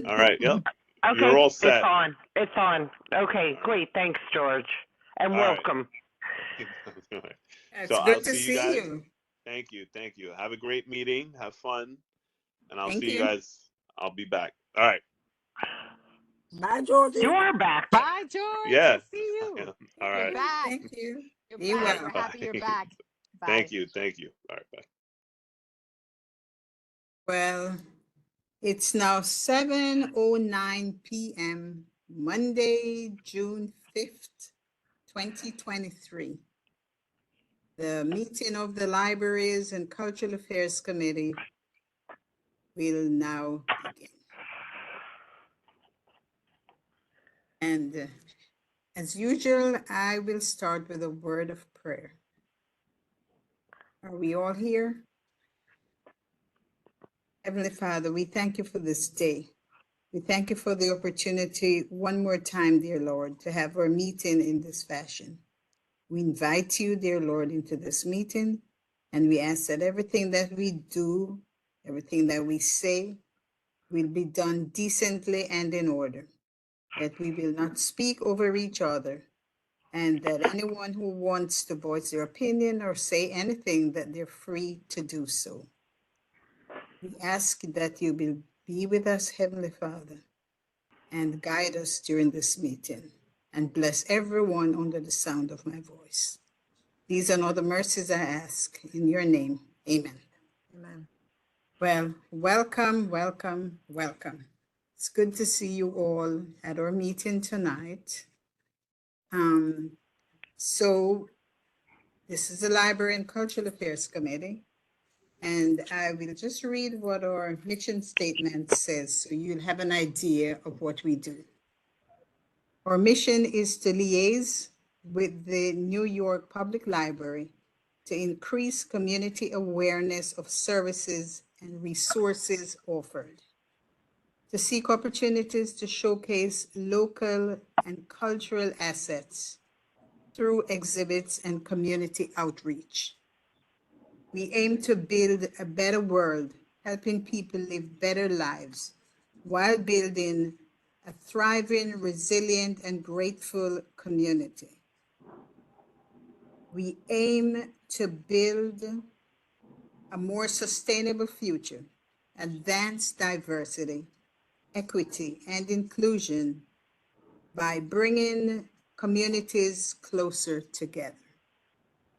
All right. Yep. Okay, You're all it's set. on. It's on. Okay, All right. great. Thanks, George. And All right. welcome. So It's I'll good to see you see guys. you. Thank you. Thank you. Have a great meeting. Have fun. And I'll Thank see you you. guys. I'll be back. All right. Bye, Georgie. You're back. Bye, George. I Yeah. see I you. am. All You're right. back. Thank you. You're Be All back. right. We're well. happy Bye. you're back. Thank Bye. you. Thank you. All right. Bye. Well, it's now 7:09 p.m., Monday, June 5th, 2023. The meeting of the Libraries and Cultural Affairs Committee will now begin. And as usual, I will start with a word of prayer. Are we all here? Heavenly Father, we thank you for this day. We thank you for the opportunity one more time, dear Lord, to have our meeting in this fashion. We invite you, dear Lord, into this meeting, and we ask that everything that we do, everything that we say, will be done decently and in order, that we will not speak over each other, and that anyone who wants to voice their opinion or say anything, that they're free to do so. We ask that you will be with us, Heavenly Father, and guide us during this meeting, and bless everyone under the sound of my voice. These and other mercies I ask in your name. Amen. Amen. Well, welcome, welcome, welcome. It's good to see you all at our meeting tonight. So this is the Library and Cultural Affairs Committee, and I will just read what our mission statement says so you'll have an idea of what we do. Our mission is to liaise with the New York Public Library to increase community awareness of services and resources offered, to seek opportunities to showcase local and cultural assets through exhibits and community outreach. We aim to build a better world, helping people live better lives while building a thriving, resilient, and grateful community. We aim to build a more sustainable future, advance diversity, equity, and inclusion by bringing communities closer together.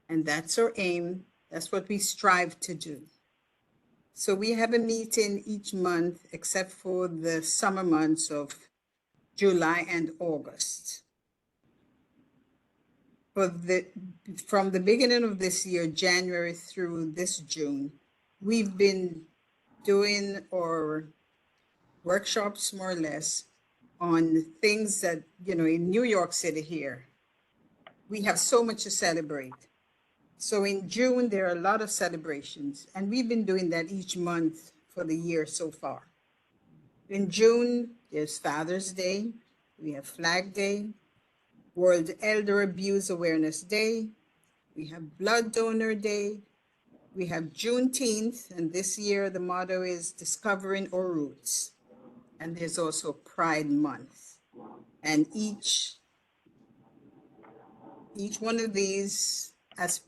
And that's our aim. That's what we strive to do. So we have a meeting each month, except for the summer months of July and August. From the beginning of this year, January through this June, we've been doing our workshops more or less on things that, in New York City here, we have so much to celebrate. So in June, there are a lot of celebrations, and we've been doing that each month for the year so far. In June, there's Father's Day, we have Flag Day, World Elder Abuse Awareness Day, we have Blood Donor Day, we have Juneteenth, and this year the motto is Discovering Our Roots. And there's also Pride Month. And each one of these as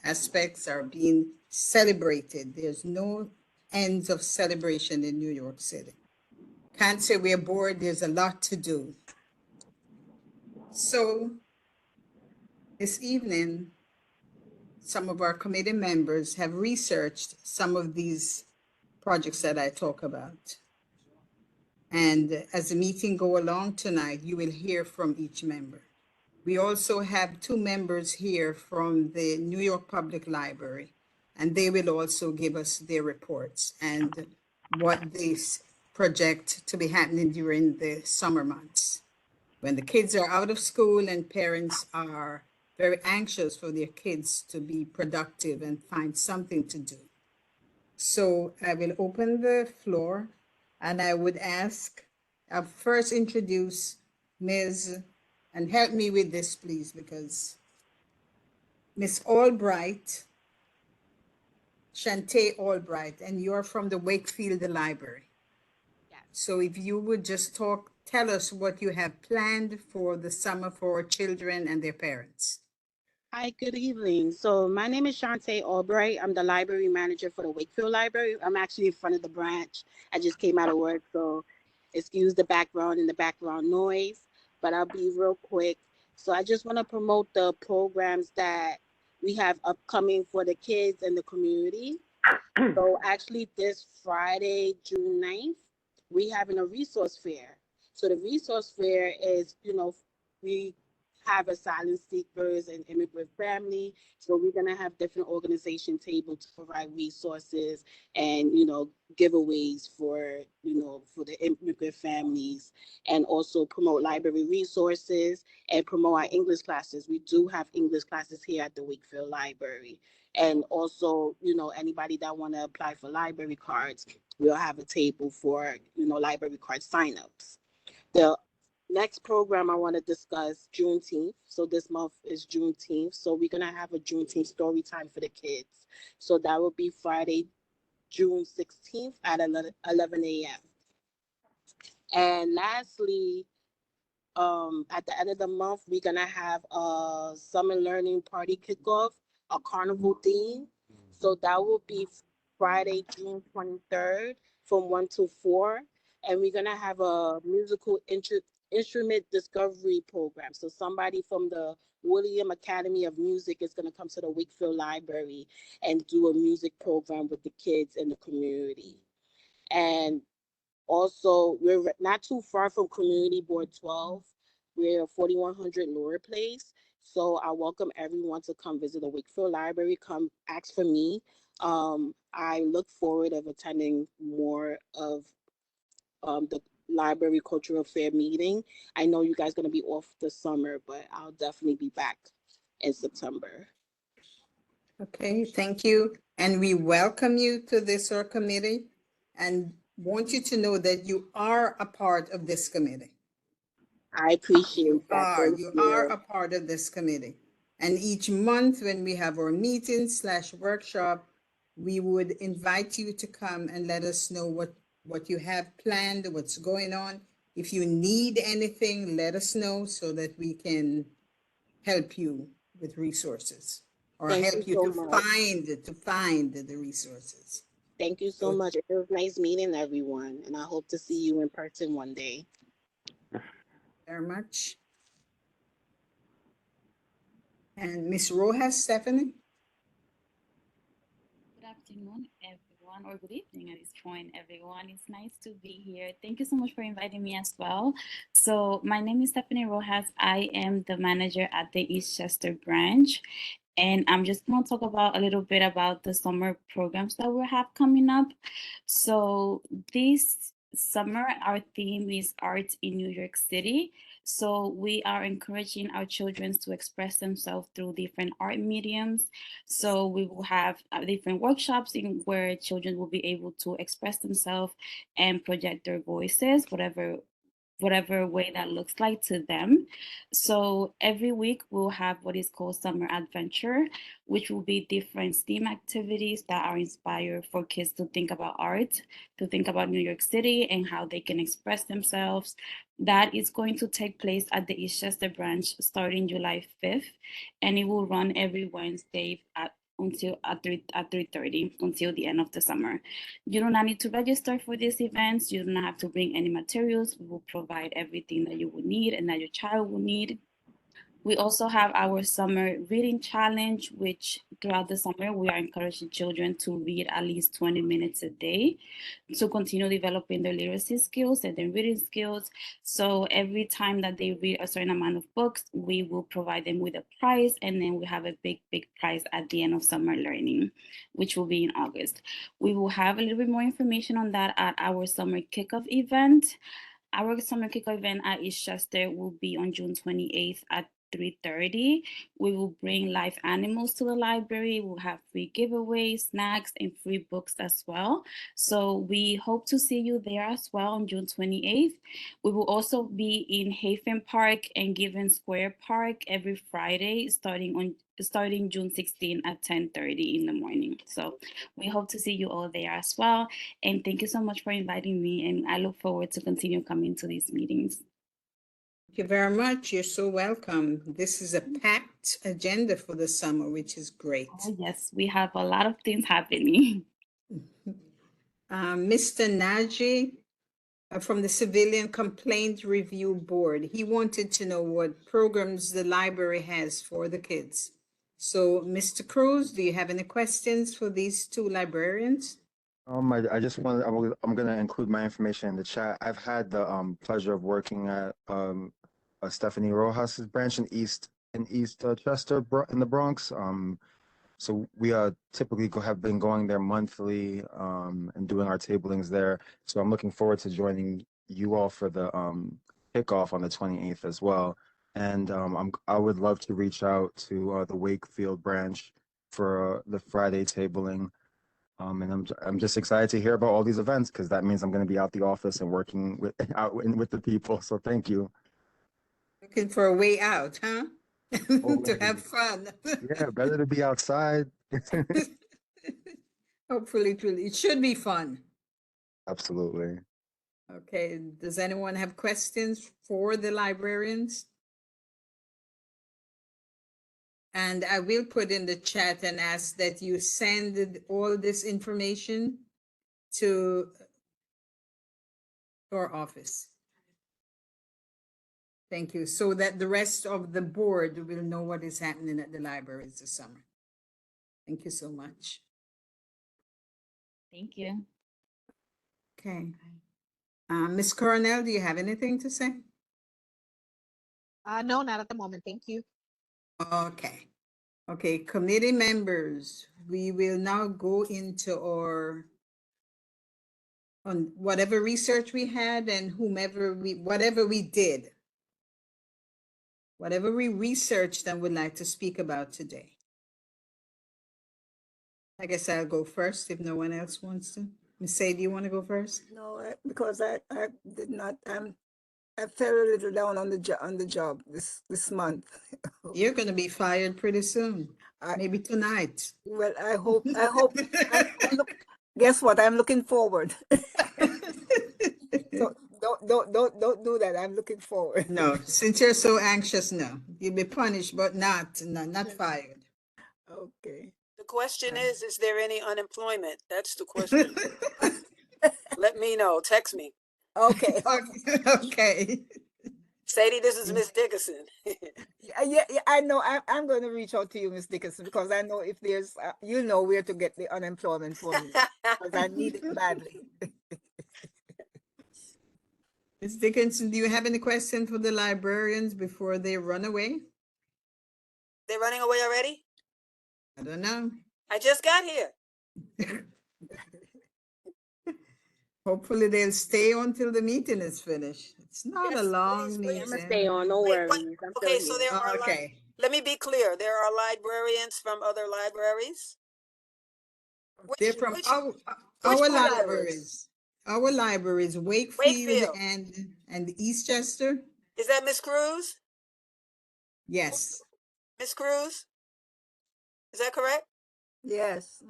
aspects are being celebrated. There's no ends of celebration in New York City. Can't say we're bored, there's a lot to do. So this evening, some of our committee members have researched some of these projects that I talk about. And as the meeting go along tonight, you will hear from each member. We also have two members here from the New York Public Library, and they will also give us their reports and what they project to be happening during the summer months, when the kids are out of school and parents are very anxious for their kids to be productive and find something to do. So I will open the floor, and I would ask, I'll first introduce Ms., and help me with this, please, because Miss Albright, Shantae Albright, and you're from the Wakefield Library. Yes. So if you would just tell us what you have planned for the summer for children and their parents. Hi, good evening. So my name is Shantae Albright. I'm the library manager for the Wakefield Library. I'm actually in front of the branch. I just came out of work, so excuse the background and the background noise, but I'll be real quick. So I just want to promote the programs that we have upcoming for the kids and the community. So actually this Friday, June 9th, we having a resource fair. So the resource fair is, we have asylum seekers and immigrant family. So we're gonna have different organization table to provide resources and giveaways for the immigrant families, and also promote library resources and promote our English classes. We do have English classes here at the Wakefield Library. And also, anybody that want to apply for library cards, we'll have a table for, library card signups. The next program I want to discuss, Juneteenth. So this month is Juneteenth. So we're going to have a Juneteenth story time for the kids. So that will be Friday, June 16th at 11 a.m. And lastly, at the end of the month, we're gonna have a summer learning party kickoff, a carnival theme. So that will be Friday, June 23rd from 1 to 4. And we're gonna have a musical instrument discovery program. So somebody from the William Academy of Music is gonna come to the Wakefield Library and do a music program with the kids in the community. And also, we're not too far from Community Board 12. We're 4100 Lower Place. So I welcome everyone to come visit the Wakefield Library. Come ask for me. I look forward of attending more of the library cultural fair meeting. I know you guys gonna be off the summer, but I'll definitely be back in September. Okay, thank you. And we welcome you to this our committee and want you to know that you are a part of this committee. I appreciate that. Thank You are you. a part of this committee. And each month when we have our meeting/workshop, we would invite you to come and let us know what you have planned, what's going on. If you need anything, let us know so that we can help you with resources or Thank you help you so to much. find the resources. Thank you so So much. It was nice meeting everyone, and I hope to see you in person one day. very much. And Miss Rojas, Stephanie? Good afternoon, everyone, or good evening at this point, everyone. It's nice to be here. Thank you so much for inviting me as well. So, my name is Stephanie Rojas. I am the manager at the Eastchester branch, and I'm just going to talk about a little bit about the summer programs that we have coming up. So, this summer, our theme is Art in New York City. So we are encouraging our children to express themselves through different art mediums. So we will have different workshops in where children will be able to express themselves and project their voices, whatever way that looks like to them. So every week we'll have what is called Summer Adventure, which will be different STEAM activities that are inspired for kids to think about art, to think about New York City and how they can express themselves. That is going to take place at the Eastchester branch starting July 5th, and it will run every Wednesday until at 3:30 until the end of the summer. You do not need to register for these events. You do not have to bring any materials. We will provide everything that you will need and that your child will need. We also have our summer reading challenge, which throughout the summer, we are encouraging children to read at least 20 minutes a day to continue developing their literacy skills and their reading skills. So every time that they read a certain amount of books, we will provide them with a prize, and then we have a big prize at the end of summer learning, which will be in August. We will have a little bit more information on that at our summer kickoff event. Our summer kickoff event at Eastchester will be on June 28th at 3:30. We will bring live animals to the library. We'll have free giveaways, snacks, and free books as well. So we hope to see you there as well on June 28th. We will also be in Hafen Park and Given Square Park every Friday, starting June 16 at 10:30 in the morning. So we hope to see you all there as well. And thank you so much for inviting me. And I look forward to continue coming to these meetings. Thank you very much. You're so welcome. This is a packed agenda for the summer, which is great. Oh, yes, we have a lot of things happening. Mr. Naji from the Civilian Complaint Review Board, he wanted to know what programs the library has for the kids. So, Mr. Cruz, do you have any questions for these two librarians? I just wanted, I'm gonna include my information in the chat. I've had the pleasure of working at Stephanie Rojas's branch in East Chester in the Bronx. So we typically have been going there monthly and doing our tablings there. So I'm looking forward to joining you all for the kickoff on the 28th as well. And I would love to reach out to the Wakefield branch for the Friday tabling. And I'm just excited to hear about all these events because that means I'm going to be out the office and working with the people. So thank you. Looking for a way out, huh? To have fun. Yeah, better to be outside. Hopefully, it should be fun. Absolutely. Okay, does anyone have questions for the librarians? And I will put in the chat and ask that you send all this information to our office. Thank you. So that the rest of the board will know what is happening at the libraries this summer. Thank you so much. Thank you. Okay. Ms. Coronel, do you have anything to say? No, not at the moment. Thank you. Okay. Okay, committee members, we will now go into on whatever research we had and whatever we did. Whatever we researched and would like to speak about today. I guess I'll go first if no one else wants to. Ms. Say, do you want to go first? No, because I did not. I fell a little down on the job this month. You're going to be fired pretty soon. Maybe tonight. Well, I hope. Guess what? I'm looking forward. So don't do that. I'm looking forward. No, since you're so anxious, no. You'll be punished, but not fired. Okay. The question is there any unemployment? That's the question. Let me know. Text me. Okay. Okay. Sadie, this is Miss Dickerson. Yeah, I know. I'm going to reach out to you, Miss Dickerson, because I know if there's, you know where to get the unemployment for me, because I need it badly. Ms. Dickinson, do you have any questions for the librarians before they run away? They're running away already? I don't know. I just got here. Hopefully they'll stay until the meeting is finished. It's not Yes, a long please, meeting. I'm gonna stay on. No Wait, worries. but- I'm okay, still so here. there are Okay. let me be clear. There are librarians from other libraries. They're from which our libraries? libraries. Our libraries, Wakefield and Eastchester. Is that Miss Cruz? Yes. Miss Cruz? Is that correct? Yes.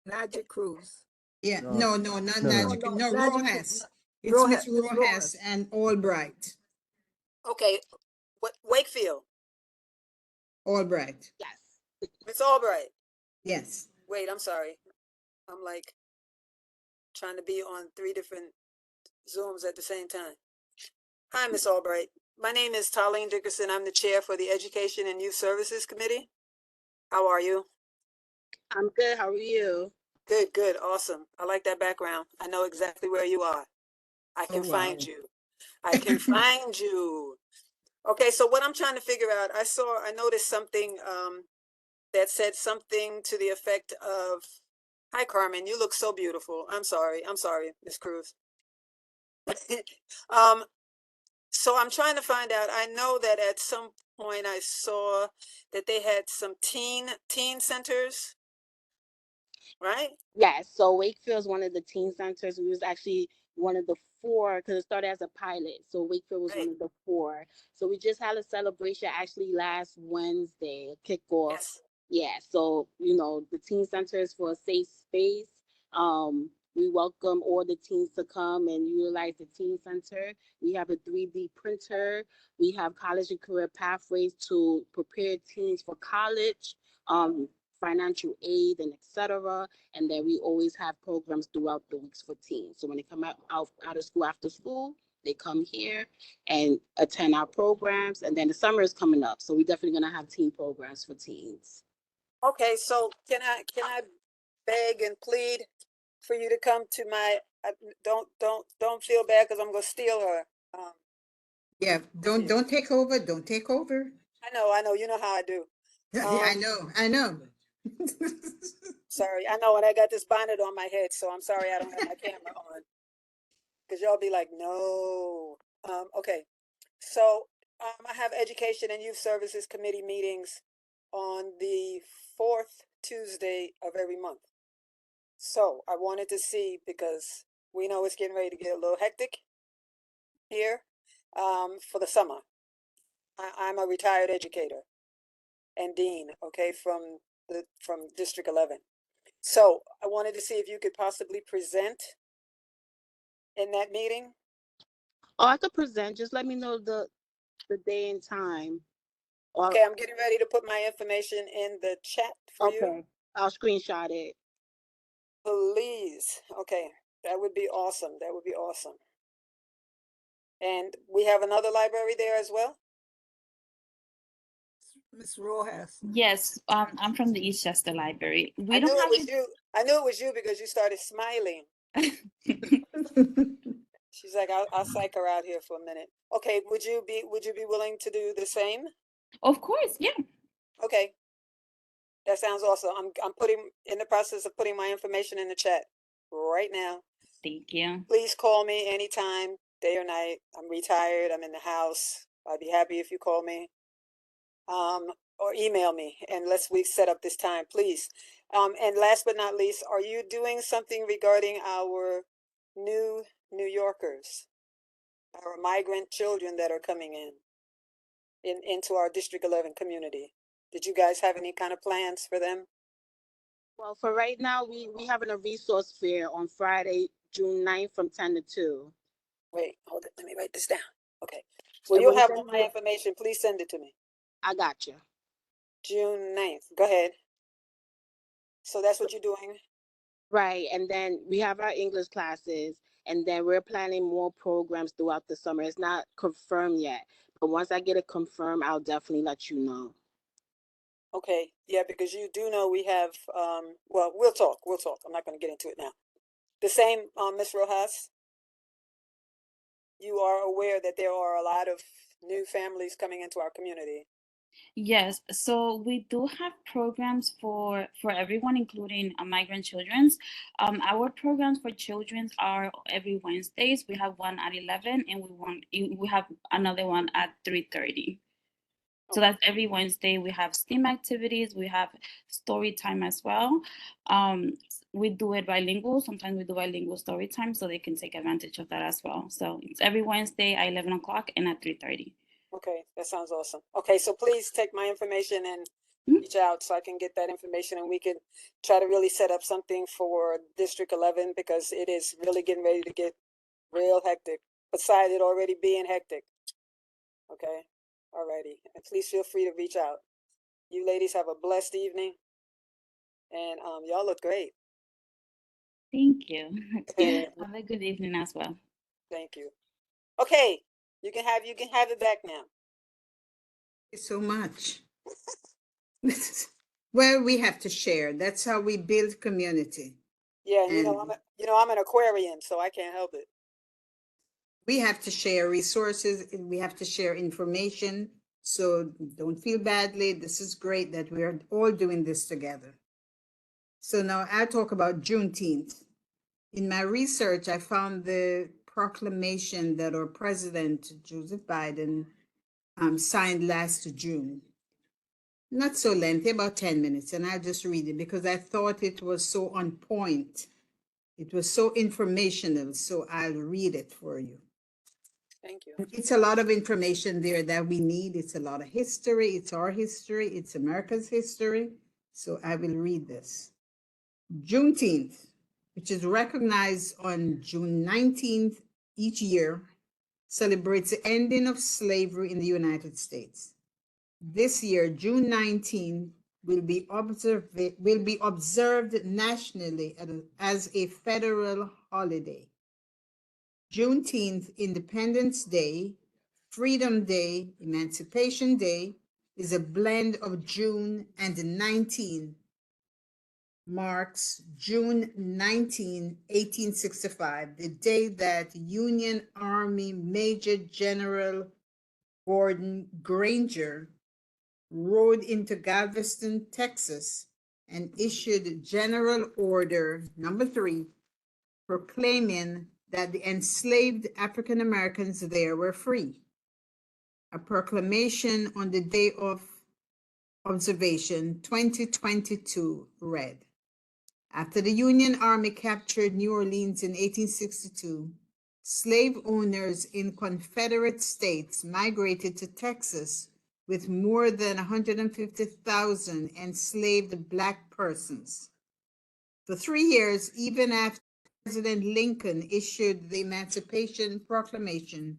Naja Cruz. Yeah. No. No, not No. Naja. No, No, Naja Rojas. It's Rojas, Miss Miss Rojas Rojas. and Albright. Okay. What Wakefield? Albright. Yes. Miss Albright. Yes. Wait, I'm sorry. I'm like trying to be on 3 different Zooms at the same time. Hi, Miss Albright. My name is Tarlene Dickerson. I'm the chair for the Education and Youth Services Committee. How are you? I'm good. How are you? Good, good, awesome. I like that background. I know exactly where you are. I can Oh, wow. find you. I can find you. Okay, so what I'm trying to figure out, I noticed something that said something to the effect of, hi Carmen, you look so beautiful. I'm sorry, Miss Cruz. So I'm trying to find out, I know that at some point I saw that they had some teen centers, right? Yes, so Wakefield is one of the teen centers. We was actually one of the four because it started as a pilot. So Wakefield was Right. one of the four. So we just had a celebration actually last Wednesday, a kickoff. Yes. Yeah, so the teen center is for a safe space. We welcome all the teens to come and utilize the teen center. We have a 3D printer. We have college and career pathways to prepare teens for college, financial aid, and etc. And then we always have programs throughout the weeks for teens. So when they come out of school after school, they come here and attend our programs. And then the summer is coming up, so we're definitely gonna have teen programs for teens. Okay, so can I beg and plead for you to come to my, don't feel bad because I'm gonna steal her. Yeah, don't take over, don't take over. I know, you know how I do. Yeah, I know. Sorry, I know, and I got this bonnet on my head, so I'm sorry I don't have my camera on. Because y'all be like, no. Okay, so I have Education and Youth Services Committee meetings on the fourth Tuesday of every month. So I wanted to see, because we know it's getting ready to get a little hectic here for the summer. I'm a retired educator and dean, okay, from District 11. So I wanted to see if you could possibly present in that meeting. Oh, I could present. Just let me know the day and time. Or, Okay, I'm getting ready to put my information in the chat for you. okay, I'll screenshot it. Please. Okay, that would be awesome. That would be awesome. And we have another library there as well. Miss Rojas. Yes, I'm from the Eastchester Library. We I knew don't it have was you. I knew it was you because you started smiling. She's like, I'll psych her out here for a minute. Okay, would you be willing to do the same? Of course, yeah. Okay. That sounds awesome. I'm putting in the process of putting my information in the chat right now. Thank you. Please call me anytime, day or night. I'm retired. I'm in the house. I'd be happy if you call me. Or email me and we set up this time, please. And last but not least, are you doing something regarding our new New Yorkers, our migrant children that are coming into our District 11 community? Did you guys have any kind of plans for them? Well, for right now, we having a resource fair on Friday, June 9th from 10 to 2. Wait, hold it. Let me write this down. Okay. Well, And you'll when you have send all my me- information. Please send it to me. I got you. June 9th. Go ahead. So that's what you're doing? Right, and then we have our English classes, and then we're planning more programs throughout the summer. It's not confirmed yet, but once I get it confirmed, I'll definitely let you know. Okay. Yeah, because you do know we have, well, we'll talk. I'm not going to get into it now. The same, Ms. Rojas, you are aware that there are a lot of new families coming into our community. Yes, so we do have programs for everyone, including migrant children's. Our programs for children's are every Wednesdays. We have one at 11, and we have another one at 3:30. So that's every Wednesday. We have STEAM activities. We have story time as well. We do it bilingual. Sometimes we do bilingual story time, so they can take advantage of that as well. So it's every Wednesday at 11 o'clock and at 3:30. Okay, that sounds awesome. Okay, so please take my information and reach out so I can get that information and we can try to really set up something for District 11 because it is really getting ready to get real hectic, besides it already being hectic. Okay, alrighty. And please feel free to reach out. You ladies have a blessed evening and y'all look great. Thank you. Have a good evening as well. Thank you. Okay, you can have it back now. Thank you so much. Well, we have to share. That's how we build community. Yeah, and And I'm an Aquarian, so I can't help it. we have to share resources and we have to share information. So don't feel badly. This is great that we are all doing this together. So now I'll talk about Juneteenth. In my research, I found the proclamation that our president, Joseph Biden, signed last June. Not so lengthy, about 10 minutes, and I'll just read it because I thought it was so on point. It was so informational, so I'll read it for you. Thank you. It's a lot of information there that we need. It's a lot of history. It's our history. It's America's history. So I will read this. Juneteenth, which is recognized on June 19th each year, celebrates the ending of slavery in the United States. This year, June 19th, will be observed nationally as a federal holiday. Juneteenth, Independence Day, Freedom Day, Emancipation Day is a blend of June and 19, marks June 19, 1865, the day that Union Army Major General Gordon Granger rode into Galveston, Texas, and issued General Order Number 3, proclaiming that the enslaved African Americans there were free. A proclamation on the day of observation 2022 read, after the Union Army captured New Orleans in 1862, slave owners in Confederate states migrated to Texas with more than 150,000 enslaved Black persons. For 3 years, even after President Lincoln issued the Emancipation Proclamation,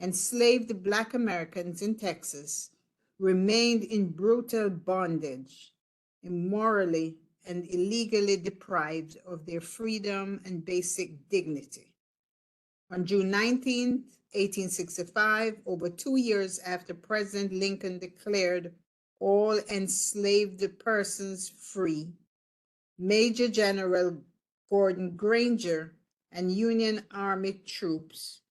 enslaved Black Americans in Texas remained in brutal bondage, immorally and illegally deprived of their freedom and basic dignity. On June 19, 1865, over 2 years after President Lincoln declared all enslaved persons free, Major General Gordon Granger and Union Army troops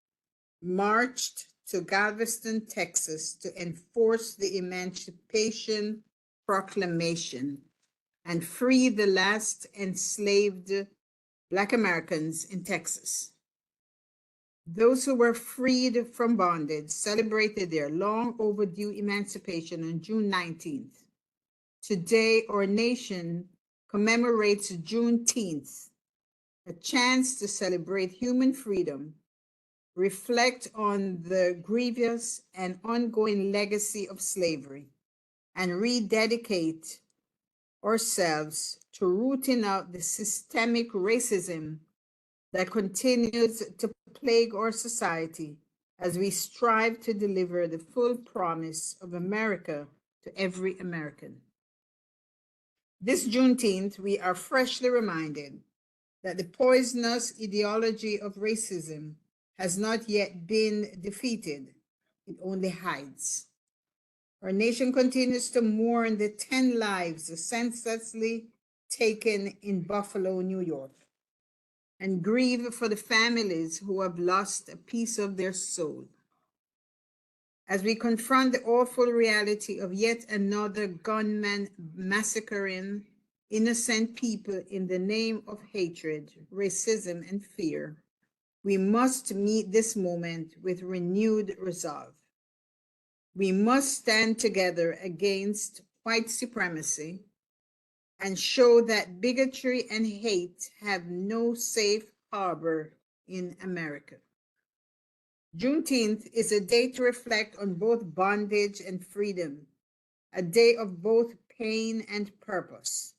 marched to Galveston, Texas to enforce the Emancipation Proclamation and free the last enslaved Black Americans in Texas. Those who were freed from bondage celebrated their long overdue emancipation on June 19th. Today, our nation commemorates Juneteenth, a chance to celebrate human freedom, reflect on the grievous and ongoing legacy of slavery, and rededicate ourselves to rooting out the systemic racism that continues to plague our society as we strive to deliver the full promise of America to every American. This Juneteenth, we are freshly reminded that the poisonous ideology of racism has not yet been defeated. It only hides. Our nation continues to mourn the 10 lives senselessly taken in Buffalo, New York, and grieve for the families who have lost a piece of their soul. As we confront the awful reality of yet another gunman massacring innocent people in the name of hatred, racism, and fear, we must meet this moment with renewed resolve. We must stand together against white supremacy and show that bigotry and hate have no safe harbor in America. Juneteenth is a day to reflect on both bondage and freedom, a day of both pain and purpose.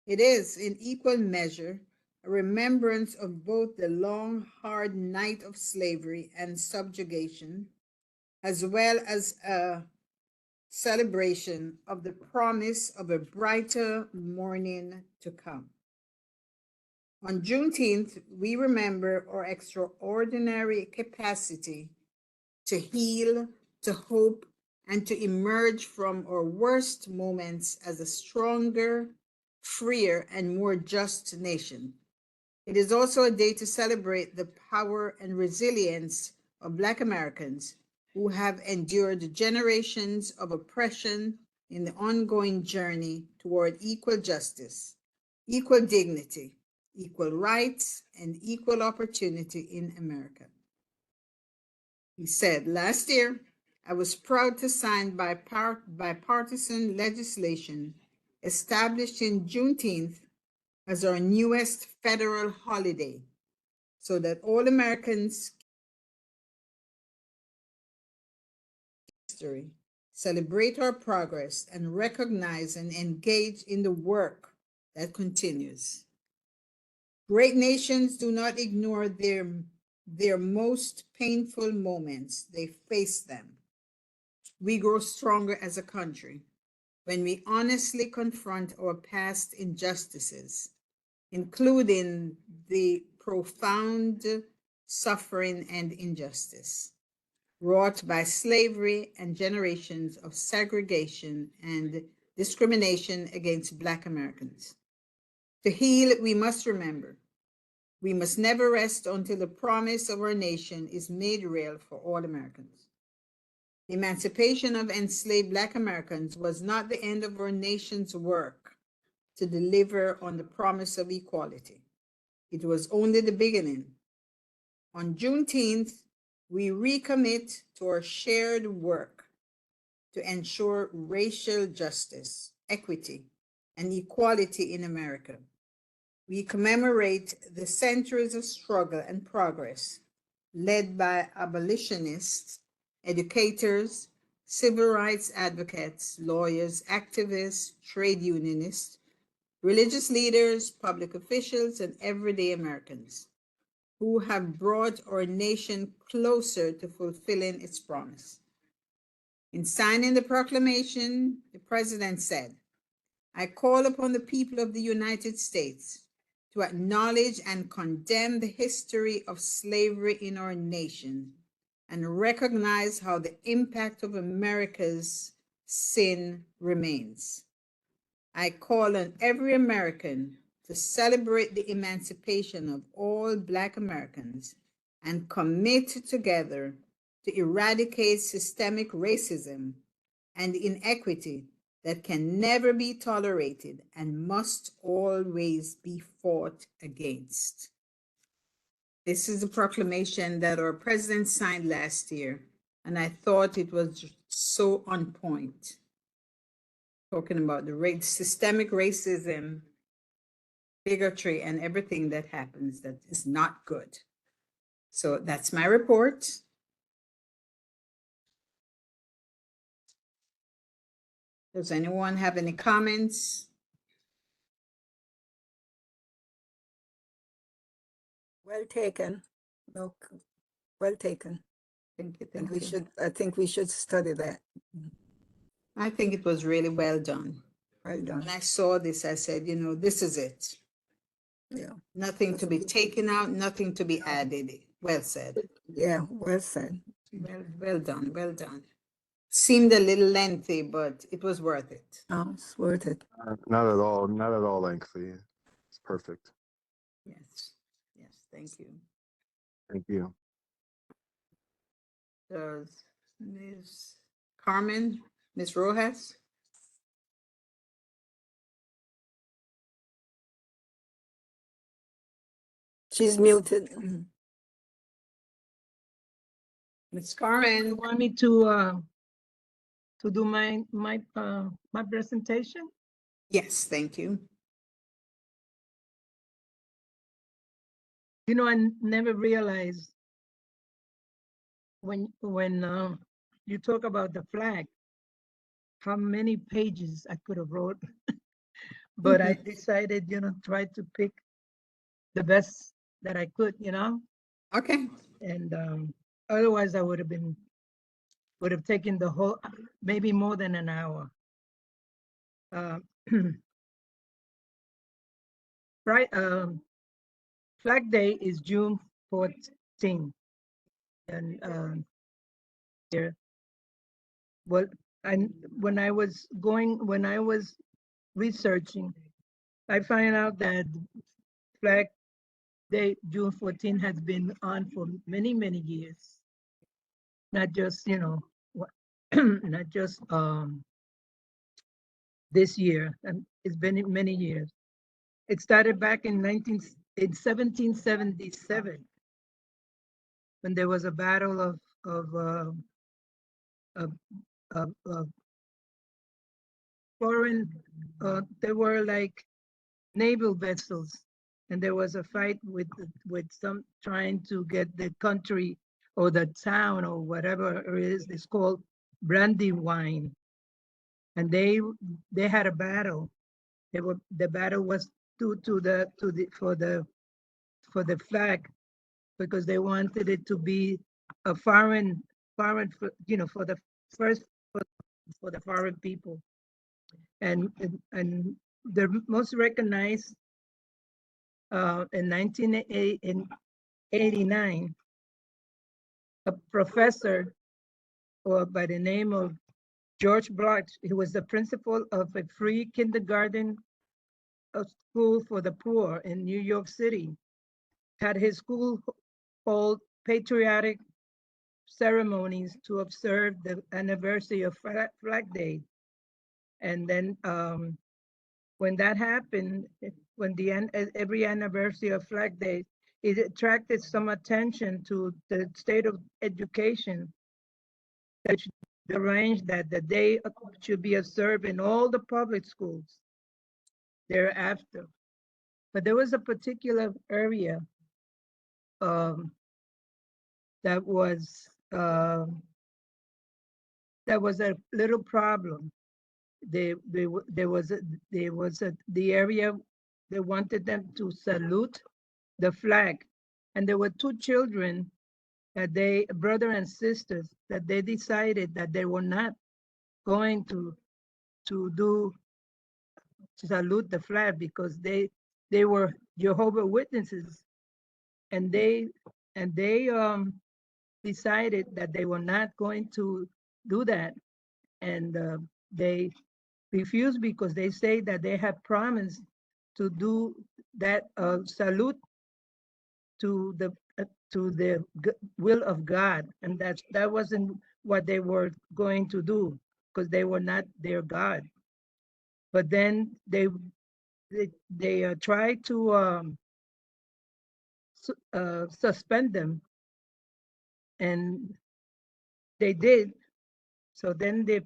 It is, in equal measure, a remembrance of both the long, hard night of slavery and subjugation, as well as a celebration of the promise of a brighter morning to come. On Juneteenth, we remember our extraordinary capacity to heal, to hope, and to emerge from our worst moments as a stronger, freer, and more just nation. It is also a day to celebrate the power and resilience of Black Americans who have endured generations of oppression in the ongoing journey toward equal justice, equal dignity, equal rights, and equal opportunity in America. He said, last year, I was proud to sign bipartisan legislation establishing Juneteenth as our newest federal holiday so that all Americans history, celebrate our progress, and recognize and engage in the work that continues. Great nations do not ignore their most painful moments. They face them. We grow stronger as a country when we honestly confront our past injustices, including the profound suffering and injustice wrought by slavery and generations of segregation and discrimination against Black Americans. To heal, we must remember, we must never rest until the promise of our nation is made real for all Americans. The emancipation of enslaved Black Americans was not the end of our nation's work to deliver on the promise of equality. It was only the beginning. On Juneteenth, we recommit to our shared work to ensure racial justice, equity, and equality in America. We commemorate the centuries of struggle and progress led by abolitionists, educators, civil rights advocates, lawyers, activists, trade unionists, religious leaders, public officials, and everyday Americans who have brought our nation closer to fulfilling its promise. In signing the proclamation, the president said, I call upon the people of the United States to acknowledge and condemn the history of slavery in our nation and recognize how the impact of America's sin remains. I call on every American to celebrate the emancipation of all Black Americans and commit together to eradicate systemic racism and inequity that can never be tolerated and must always be fought against. This is a proclamation that our president signed last year, and I thought it was so on point, talking about the systemic racism, bigotry, and everything that happens that is not good. So that's my report. Does anyone have any comments? Well taken. No, well taken. Thank you. And Thank you. I think we should study that. I think it was really well done. Well done. When I saw this, I said, you know, this is it. Yeah. Nothing to be taken out, nothing to be added. Well said. Yeah, well said. Well done, well done. Seemed a little lengthy, but it was worth it. Oh, it's worth it. Not at all. Not at all lengthy. It's perfect. Yes, yes, thank you. Thank you. Does Ms. Carmen, Ms. Rojas? She's muted. Ms. You Carmen? want me to do my presentation? Yes, thank you. You know, I never realized when you talk about the flag, how many pages I could have wrote, but I decided, you know, try to pick the best that I could, you know. Okay. And otherwise, I would have taken the whole, maybe more than an hour. Right. Flag Day is June 14th, and here. Well, and when I was researching, I find out that Flag Day, June 14th, has been on for many, many years. Not just, you know, not just this year, and it's been many years. It started back in in 1777, when there was a battle of foreign, there were like naval vessels, and there was a fight with some trying to get the country or the town or whatever it is. It's called Brandywine, and they had a battle. The battle was to the for the flag, because they wanted it to be a foreign, for the first, for the foreign people. And the most recognized in 1989, a professor by the name of George Bloch, he was the principal of a free kindergarten school for the poor in New York City, had his school hold patriotic ceremonies to observe the anniversary of Flag Day. And then when that happened, when every anniversary of Flag Day, it attracted some attention to the state of education, that arranged that the day should be observed in all the public schools thereafter. But there was a particular area that was a little problem. The area they wanted them to salute the flag, and there were two children that brother and sisters, that they decided that they were not going to salute the flag, because they were Jehovah's Witnesses, and they decided that they were not going to do that, and they refused, because they say that they have promised to do that salute to the will of God, and that wasn't what they were going to do, because they were not their God. But then they tried to suspend them, and they did. So then the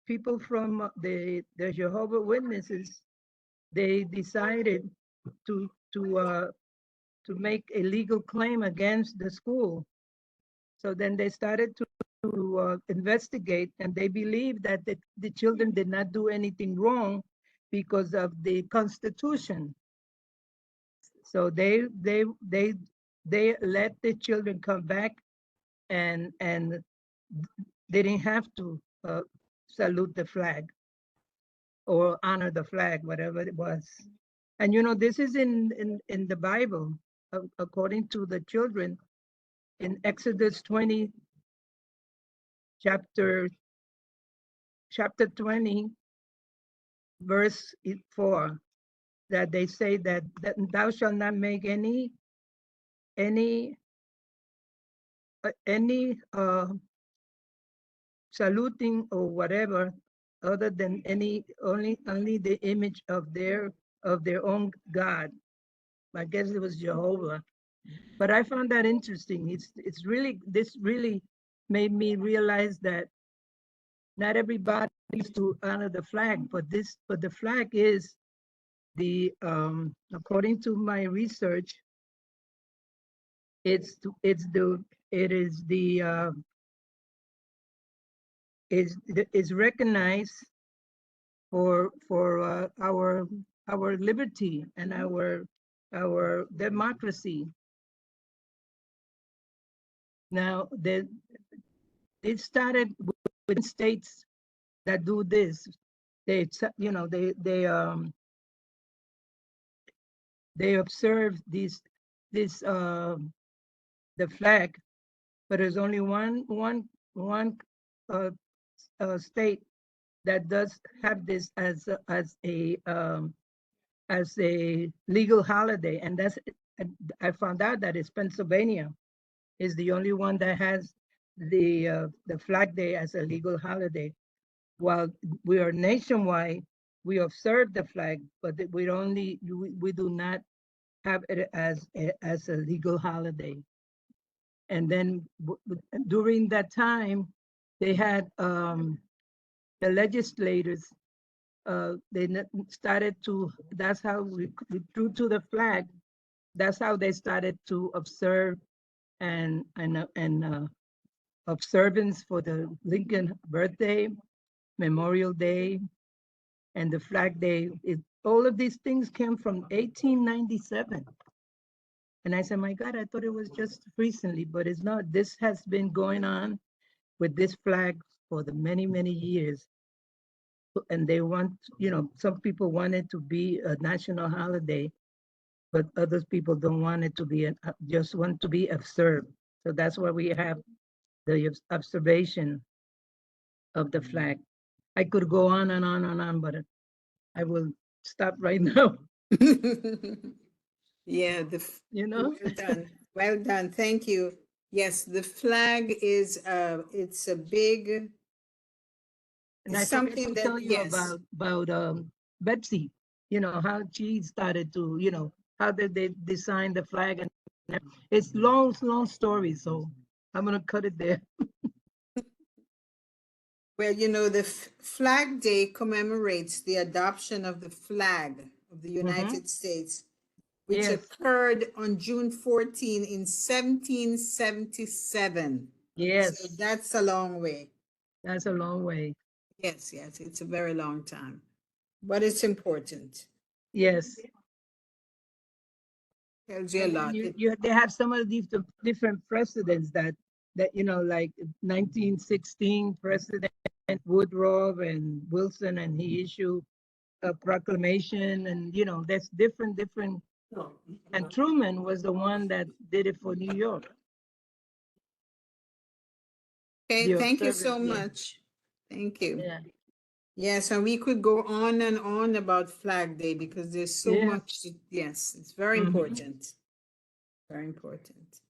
people from the Jehovah's Witnesses, they decided to make a legal claim against the school. So then they started to investigate, and they believed that the children did not do anything wrong because of the Constitution. So they let the children come back, and they didn't have to salute the flag or honor the flag, whatever it was. And this is in the Bible, according to the children, in Exodus 20, chapter 20, verse 4, that they say that thou shalt not make any saluting or whatever, other than only the image of their own God. I guess it was Jehovah. But I found that interesting. This really made me realize that not everybody needs to honor the flag, but the flag is the according to my research, it is recognized for our liberty and our democracy. Now, it started with states that do this. They observe the flag, but there's only one state that does have this as a legal holiday, and I found out that it's Pennsylvania is the only one that has the Flag Day as a legal holiday. While we are nationwide, we observe the flag, but we do not have it as a legal holiday. And then during that time, they had the legislators. Started to. That's how we true to the flag. That's how they started to observe and observance for the Lincoln birthday, Memorial Day, and the Flag Day. All of these things came from 1897. And I said, my God, I thought it was just recently, but it's not. This has been going on with this flag for the many, many years. And they want, some people want it to be a national holiday, but other people don't want it to be, just want to be observed. So that's why we have the observation of the flag. I could go on and on and on, but I will stop right now. Yeah, well done. Well done. Thank you. Yes, the flag is it's a big, And it's I forgot something to that, tell you yes. about Betsy, how she started to, how did they design the flag, and it's long story, so I'm gonna cut it there. Well, the Flag Day commemorates the adoption of the flag of the United States, which Yes. occurred on June 14 in 1777. Yes. So that's a long way. That's a long way. Yes, it's a very long time, but it's important. Yes. Tells you a lot. They have some of these different precedents that like 1916 President Woodrow and Wilson, and he issued a proclamation, and there's different. And Truman was the one that did it for New York. Okay, thank you so much. Thank you. Yeah. Yes, and we could go on and on about Flag Day because there's so much. Yes, it's very important. Very important.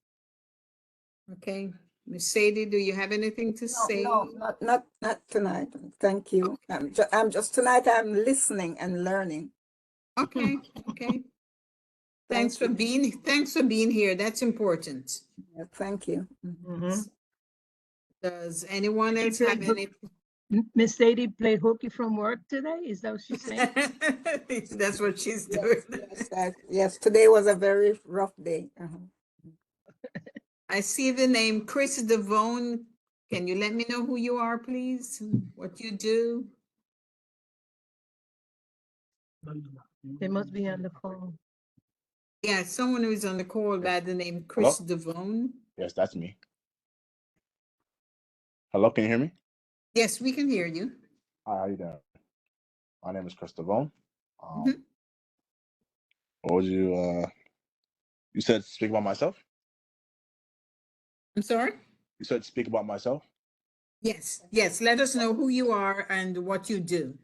Okay, Miss Sadie, do you have anything to say? No, not tonight. Thank you. I'm just tonight. I'm listening and learning. Okay. Thanks for being here. That's important. Yeah, thank you. Does anyone else have any? Miss Sadie played hooky from work today? Is that what she's saying? That's what she's doing. Yes, today was a very rough day. I see the name Chris Devone. Can you let me know who you are, please? What you do? They must be on the phone. Yeah, someone who is on the call by the name Chris Devone. Yes, that's me. Hello, can you hear me? Yes, we can hear you. Hi, how you doing? My name is Chris Devone. What would you said speak about myself? I'm sorry? You said speak about myself? Yes. Let us know who you are and what you do.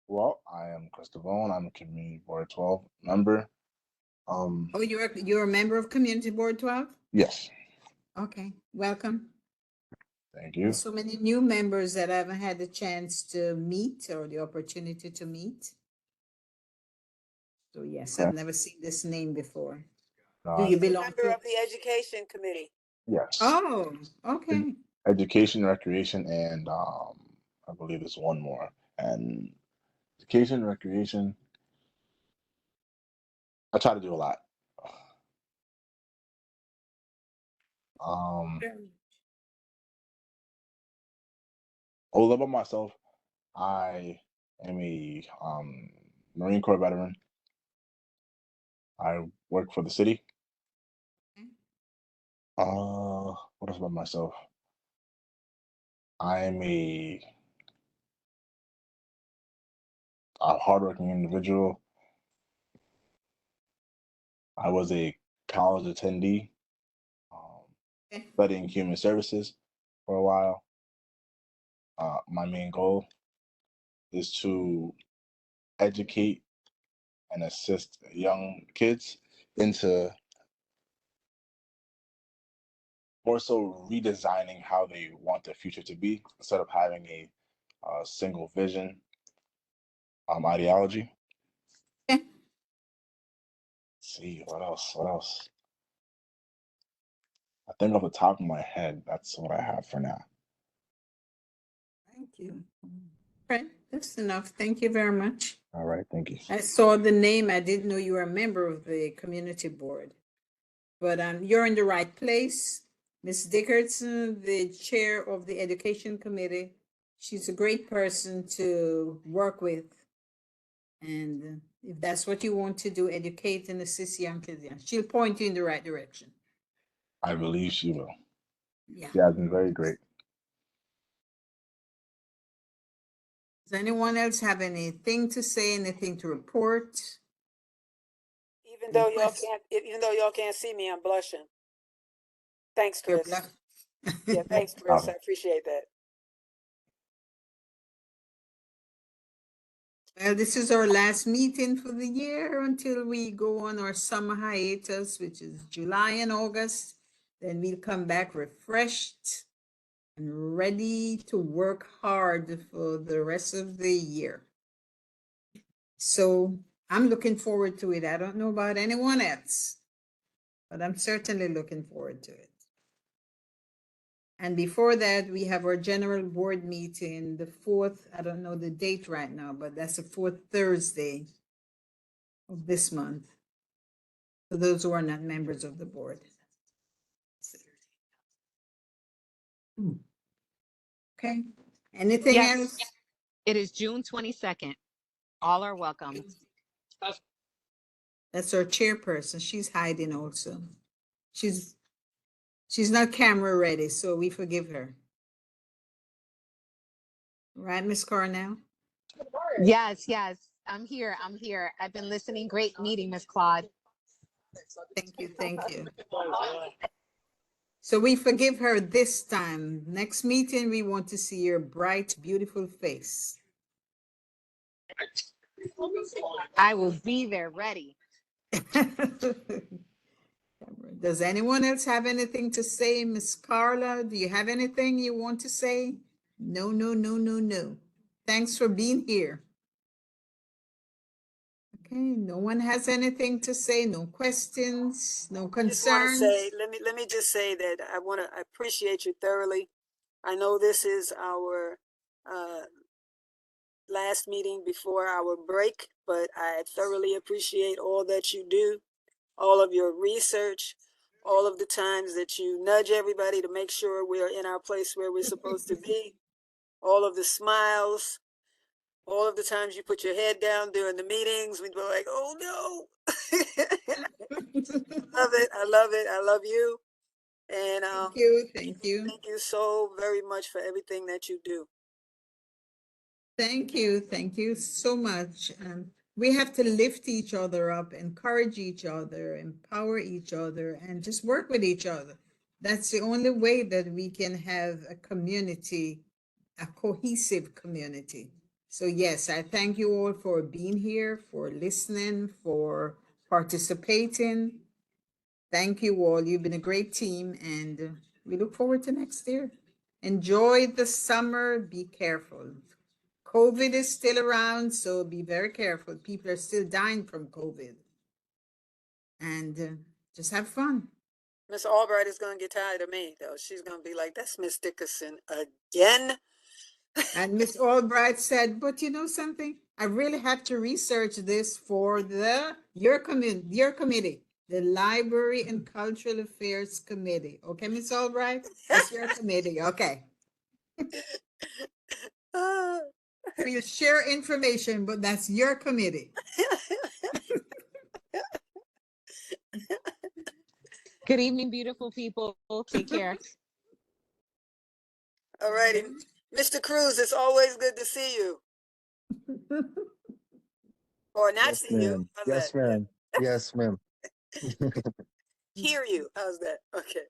Well, I am Chris Devone. I'm a Community Board 12 member. Oh, you're a member of Community Board 12? Yes. Okay, welcome. Thank you. There's so many new members that I haven't had the chance to meet or the opportunity to meet. So yes, I've never seen this name before. Do you belong Member of the Education Committee? Yes. Oh, okay. Education, recreation, and I believe there's one more. And education, recreation, I try to do a lot. A little about myself. I am a Marine Corps veteran. I work for the city. What else about myself? I am a hardworking individual. I was a college attendee, studying human services for a while. My main goal is to educate and assist young kids into more so redesigning how they want their future to be instead of having a single vision ideology. see, what else? What else? I think off the top of my head, that's what I have for now. Thank you. Right, that's enough. Thank you very much. All right, thank you. I saw the name. I didn't know you were a member of the community board, but you're in the right place. Ms. Dickerson, the chair of the education committee, she's a great person to work with. And if that's what you want to do, educate and assist young kids, yeah, she'll point you in the right direction. I believe she will. Yeah. She has been very great. Does anyone else have anything to say, anything to report? Even though y'all can't see me, I'm blushing. Thanks, You're Chris. black. Yeah, thanks, Chris. I appreciate that. Well, this is our last meeting for the year until we go on our summer hiatus, which is July and August. Then we'll come back refreshed and ready to work hard for the rest of the year. So I'm looking forward to it. I don't know about anyone else, but I'm certainly looking forward to it. And before that, we have our general board meeting, the 4th, I don't know the date right now, but that's the 4th Thursday of this month. For those who are not members of the board. Okay, anything Yes. else? It is June 22nd. All are welcome. That's our chairperson. She's hiding also. She's not camera ready, so we forgive her. Right, Miss Cornell? Yes, yes. I'm here. I'm here. I've been listening. Great meeting, Miss Claude. Thank you. Thank you. So we forgive her this time. Next meeting, we want to see your bright, beautiful face. I will be there ready. Does anyone else have anything to say? Miss Carla, do you have anything you want to say? No, no, no, no, no. Thanks for being here. Okay, no one has anything to say, no questions, no I just want to concerns. say, let me just say that I appreciate you thoroughly. I know this is our last meeting before our break, but I thoroughly appreciate all that you do, all of your research, all of the times that you nudge everybody to make sure we're in our place where we're supposed to be, all of the smiles, all of the times you put your head down during the meetings. We'd be like, oh no. Love it. I love it. I love you. And Thank you. Thank you. thank you so very much for everything that you do. Thank you. Thank you so much. We have to lift each other up, encourage each other, empower each other, and just work with each other. That's the only way that we can have a community, a cohesive community. So yes, I thank you all for being here, for listening, for participating. Thank you all. You've been a great team, and we look forward to next year. Enjoy the summer. Be careful. COVID is still around, so be very careful. People are still dying from COVID. And just have fun. Miss Albright is going to get tired of me, though. She's going to be like, that's Miss Dickerson again. And Miss Albright said, but you know something? I really have to research this for your committee, the Library and Cultural Affairs Committee. Okay, Miss Albright? That's your committee. Okay. We'll share information, but that's your committee. Good evening, beautiful people. Take care. All righty. Mr. Cruz, it's always good to see you. Or not Yes, see you. ma'am. How's Yes, that? ma'am. Yes, ma'am. Hear you. How's that? Okay.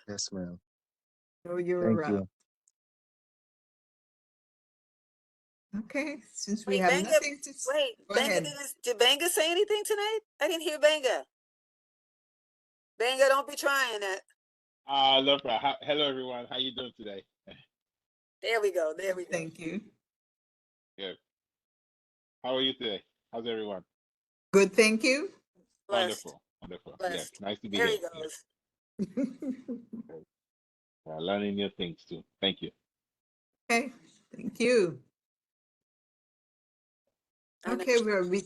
Yes, ma'am. Oh, you're Thank right. you. Okay, since we Wait, have Benga, nothing to wait, go Benga, ahead. did Benga say anything tonight? I didn't hear Benga. Benga, don't be trying that. No problem. Hello, everyone. How you doing today? There we go. There we go. Thank you. Good. How are you today? How's everyone? Good, thank you. Blessed. Wonderful. Wonderful. Yeah. Blessed. Nice to be There here. he goes. Learning new things too. Thank you. Okay, thank you. I know. Okay,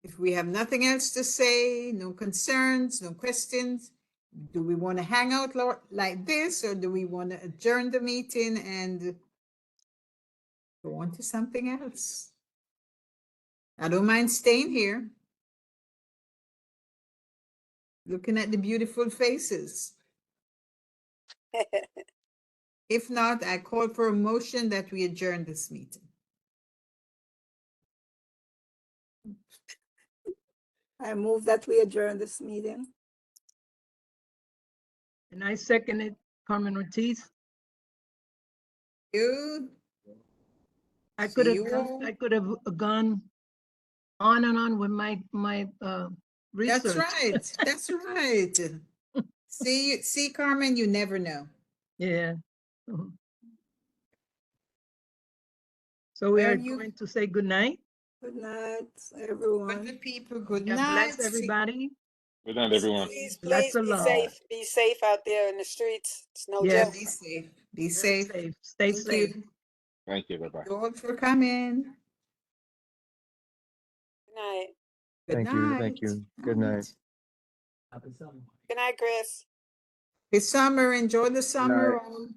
if we have nothing else to say, no concerns, no questions, do we want to hang out like this, or do we want to adjourn the meeting and go on to something else? I don't mind staying here, looking at the beautiful faces. If not, I call for a motion that we adjourn this meeting. I move that we adjourn this meeting. And I second it, Carmen Ortiz. You, I See could have you all. I could have gone on and on with my research. That's right. That's right. See, Carmen, you never know. Yeah. Mhm. So we Well, are going to say good night. Good night, Good everyone. people, good God night. bless everybody. Good night, everyone. Please, Lots please of be love. safe. Be safe out there in the streets. It's no Yeah, Yes. joke. be safe. Be Very safe. safe. Stay Thank safe. you. Thank you. Bye bye. Thank you all for coming. Good night. Good Thank you. night. Thank you. Good night. Good night, Chris. This summer, enjoy the Good summer. night. all.